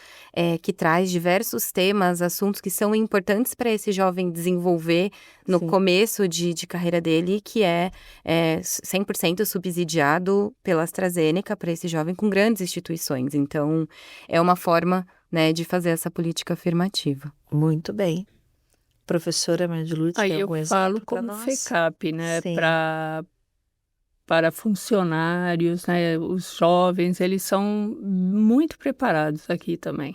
que traz diversos temas, assuntos que são importantes para esse jovem desenvolver no começo de carreira dele, que é 100% subsidiado pela AstraZeneca para esse jovem com grandes instituições. Então, é uma forma, né, de fazer essa política afirmativa. Muito bem. Professora Maria de Lourdes, Aí tem eu algum falo exemplo para como nós? FECAP, né, Sim. para funcionários, né, os jovens, eles são muito preparados aqui também.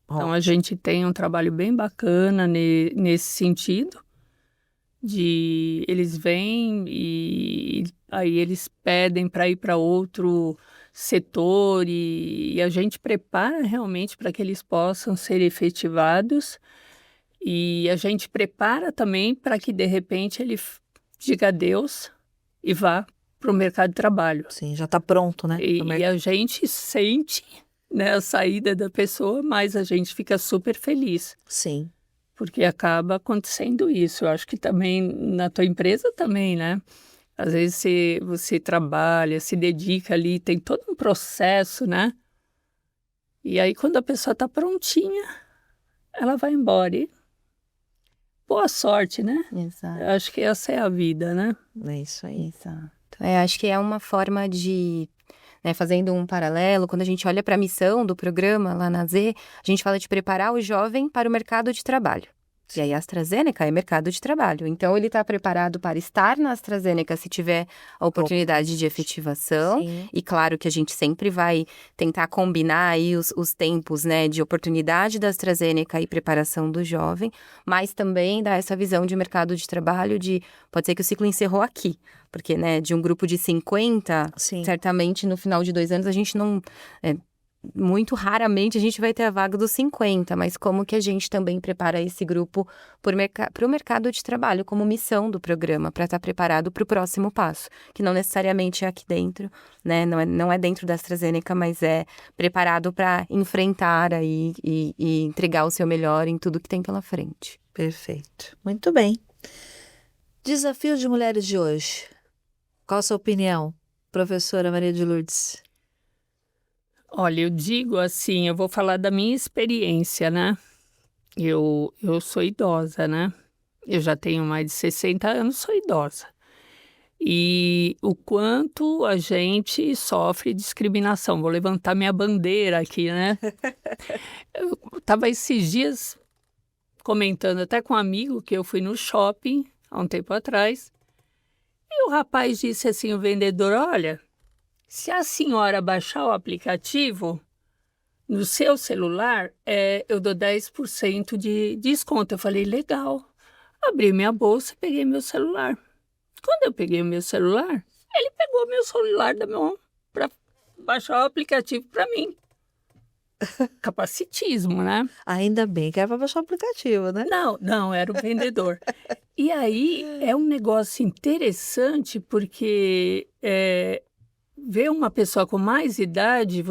Então, a Ótimo. gente tem um trabalho bem bacana nesse sentido, de eles vêm e aí eles pedem para ir para outro setor e a gente prepara realmente para que eles possam ser efetivados e a gente prepara também para que, de repente, ele diga adeus e vá para o mercado de trabalho. Sim, já está pronto, né? E a gente sente, né, a saída da pessoa, mas a gente fica super feliz, Sim. porque acaba acontecendo isso. Eu acho que também na tua empresa também, né? Às vezes você trabalha, se dedica ali, tem todo um processo, né? E aí quando a pessoa está prontinha, ela vai embora. E boa sorte, né? Exato. Eu acho que essa é a vida, né? É isso aí. Exato. Acho que é uma forma de, né, fazendo um paralelo, quando a gente olha para a missão do programa lá na Z, a gente fala de preparar o jovem para o mercado de trabalho. E aí a AstraZeneca é mercado de trabalho. Então ele está preparado para estar na AstraZeneca se tiver a oportunidade de efetivação. Sim. E claro que a gente sempre vai tentar combinar aí os tempos, né, de oportunidade da AstraZeneca e preparação do jovem, mas também dá essa visão de mercado de trabalho de pode ser que o ciclo encerrou aqui. Porque, né, de um grupo de 50, Sim. certamente no final de 2 anos a gente não... muito raramente a gente vai ter a vaga dos 50, mas como que a gente também prepara esse grupo para o mercado de trabalho, como missão do programa, para estar preparado para o próximo passo, que não necessariamente é aqui dentro, né? Não é dentro da AstraZeneca, mas é preparado para enfrentar aí e entregar o seu melhor em tudo que tem pela frente. Perfeito. Muito bem. Desafio de mulheres de hoje. Qual a sua opinião, professora Maria de Lourdes? Olha, eu digo assim, eu vou falar da minha experiência, né? Eu sou idosa, né? Eu já tenho mais de 60 anos, sou idosa. E o quanto a gente sofre discriminação. Vou levantar minha bandeira aqui, né? Eu estava esses dias comentando até com um amigo que eu fui no shopping há um tempo atrás. E o rapaz disse assim, o vendedor, olha, se a senhora baixar o aplicativo no seu celular, eu dou 10% de desconto. Eu falei, legal. Abri minha bolsa e peguei meu celular. Quando eu peguei o meu celular, ele pegou meu celular da mão para baixar o aplicativo para mim. Capacitismo, né? Ainda bem que era para baixar o aplicativo, né? Não, era o vendedor. E aí é um negócio interessante porque ver uma pessoa com mais idade,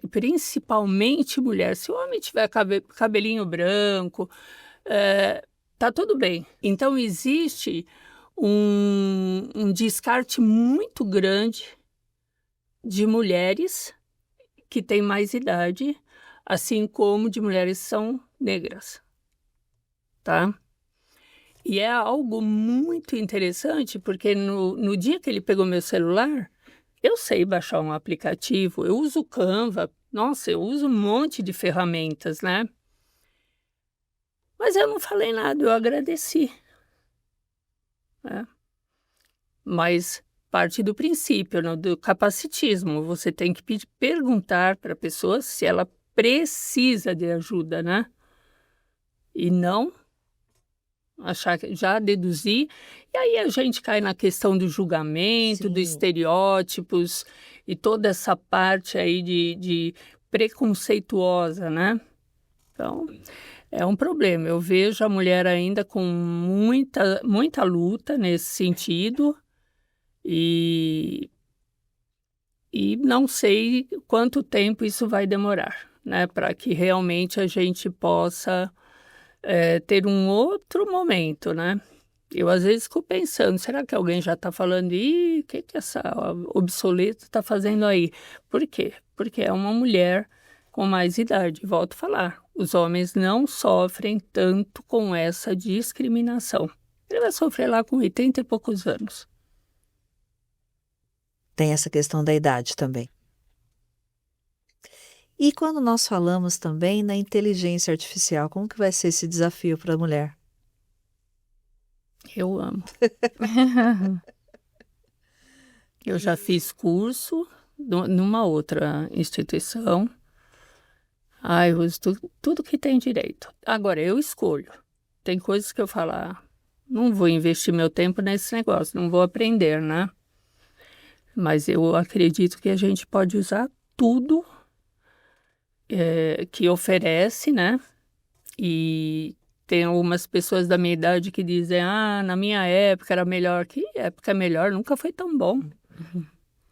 principalmente mulher, se o homem tiver cabelinho branco, tá tudo bem. Então existe um descarte muito grande de mulheres que têm mais idade, assim como de mulheres que são negras, tá? E é algo muito interessante, porque no dia que ele pegou meu celular, eu sei baixar um aplicativo, eu uso o Canva, nossa, eu uso um monte de ferramentas, né? Mas eu não falei nada, eu agradeci, né? Mas parte do princípio, né, do capacitismo, você tem que perguntar para a pessoa se ela precisa de ajuda, né? E não achar que já deduzir, e aí a gente cai na questão do julgamento, dos Sim. estereótipos e toda essa parte aí de preconceituosa, né? Então, é um problema. Eu vejo a mulher ainda com muita luta nesse sentido e não sei quanto tempo isso vai demorar, né? Para que realmente a gente possa ter um outro momento, né? Eu às vezes fico pensando, será que alguém já está falando, o que essa obsoleta está fazendo aí? Por quê? Porque é uma mulher com mais idade. Volto a falar, os homens não sofrem tanto com essa discriminação. Ele vai sofrer lá com 80 e poucos anos. Tem essa questão da idade também. E quando nós falamos também na inteligência artificial, como que vai ser esse desafio para a mulher? Eu amo. Eu já fiz curso numa outra instituição. Eu uso tudo que tem direito. Agora, eu escolho. Tem coisas que eu falo, não vou investir meu tempo nesse negócio, não vou aprender, né? Mas eu acredito que a gente pode usar tudo que oferece, né? E tem algumas pessoas da minha idade que dizem, na minha época era melhor. Que época é melhor? Nunca foi tão bom.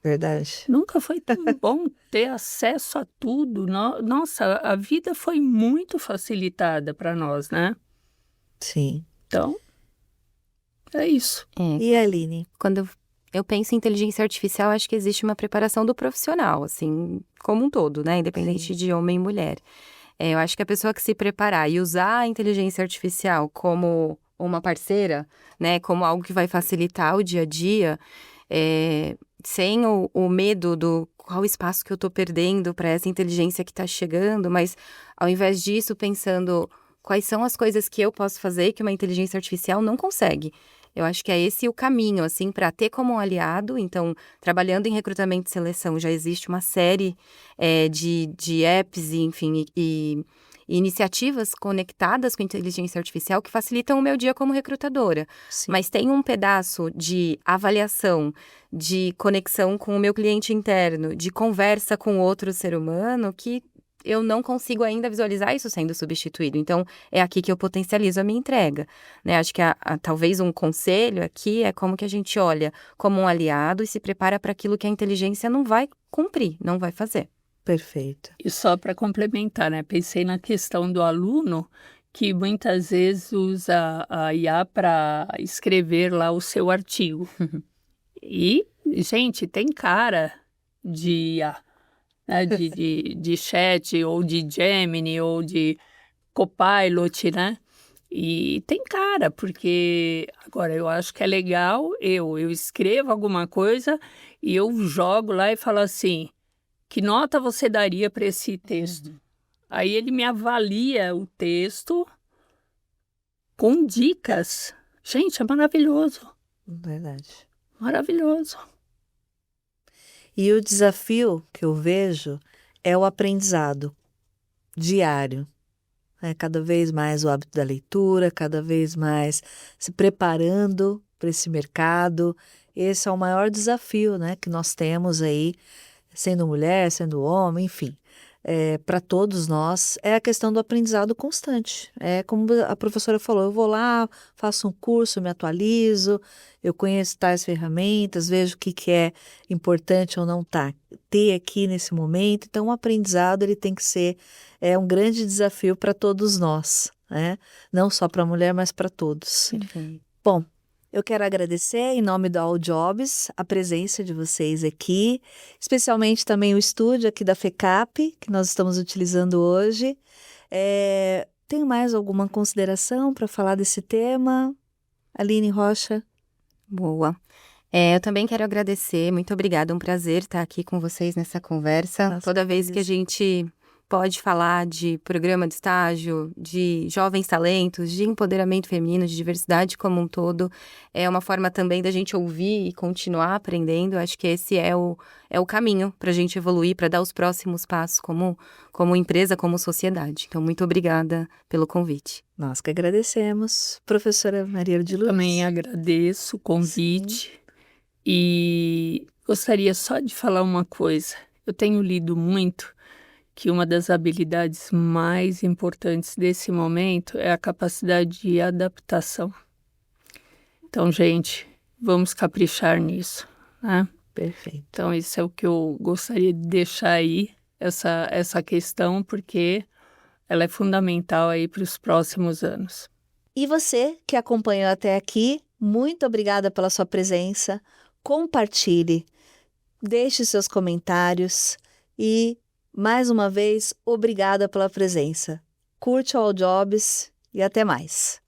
Verdade. Nunca foi tão bom ter acesso a tudo. Nossa, a vida foi muito facilitada para nós, né? Sim. Então, é isso. E a Aline? Quando eu penso em inteligência artificial, acho que existe uma preparação do profissional, assim, como um todo, né? Independente de homem e mulher. Eu acho que a pessoa que se preparar e usar a inteligência artificial como ou uma parceira, né, como algo que vai facilitar o dia a dia, sem o medo do qual espaço que eu estou perdendo para essa inteligência que está chegando, mas ao invés disso, pensando quais são as coisas que eu posso fazer que uma inteligência artificial não consegue. Eu acho que é esse o caminho, assim, para ter como um aliado. Então, trabalhando em recrutamento e seleção, já existe uma série de apps, enfim, e iniciativas conectadas com inteligência artificial que facilitam o meu dia como recrutadora. Sim. Mas tem um pedaço de avaliação, de conexão com o meu cliente interno, de conversa com outro ser humano que eu não consigo ainda visualizar isso sendo substituído. Então, é aqui que eu potencializo a minha entrega, né? Acho que talvez um conselho aqui é como que a gente olha como um aliado e se prepara para aquilo que a inteligência não vai cumprir, não vai fazer. Perfeito. E só para complementar, né? Pensei na questão do aluno que muitas vezes usa a IA para escrever lá o seu artigo. E, gente, tem cara de IA, né? De chat, ou de Gemini, ou de Copilot, né? E tem cara, porque agora eu acho que é legal, eu escrevo alguma coisa e eu jogo lá e falo assim, que nota você daria para esse texto? Aí ele me avalia o texto com dicas. Gente, é maravilhoso, Verdade. maravilhoso. E o desafio que eu vejo é o aprendizado diário. Cada vez mais o hábito da leitura, cada vez mais se preparando para esse mercado. Esse é o maior desafio, né, que nós temos aí, sendo mulher, sendo homem, enfim. Para todos nós, é a questão do aprendizado constante. É como a professora falou, eu vou lá, faço um curso, me atualizo, eu conheço tais ferramentas, vejo o que é importante ou não ter aqui nesse momento. Então, o aprendizado ele tem que ser um grande desafio para todos nós, né? Não só para a mulher, mas para todos. Perfeito. Bom, eu quero agradecer, em nome do All Jobs, a presença de vocês aqui, especialmente também o estúdio aqui da FECAP, que nós estamos utilizando hoje. Tem mais alguma consideração para falar desse tema? Aline Rocha? Boa. Eu também quero agradecer, muito obrigada, um prazer estar aqui com vocês nessa conversa. Nossa, Toda vez que a gente pode falar de programa de estágio, de jovens talentos, de empoderamento feminino, de diversidade como um todo, é uma forma também da gente ouvir e continuar aprendendo. Acho que esse é o caminho para a gente evoluir, para dar os próximos passos como empresa, como sociedade. Então, muito obrigada pelo convite. Nós que agradecemos. Professora Maria de Lourdes. Também agradeço o convite. Sim. E gostaria só de falar uma coisa. Eu tenho lido muito que uma das habilidades mais importantes desse momento é a capacidade de adaptação. Então, gente, vamos caprichar nisso, né? Perfeito. Então, isso é o que eu gostaria de deixar aí, essa questão, porque ela é fundamental aí para os próximos anos. E você que acompanhou até aqui, muito obrigada pela sua presença. Compartilhe, deixe seus comentários e, mais uma vez, obrigada pela presença. Curte o All Jobs e até mais.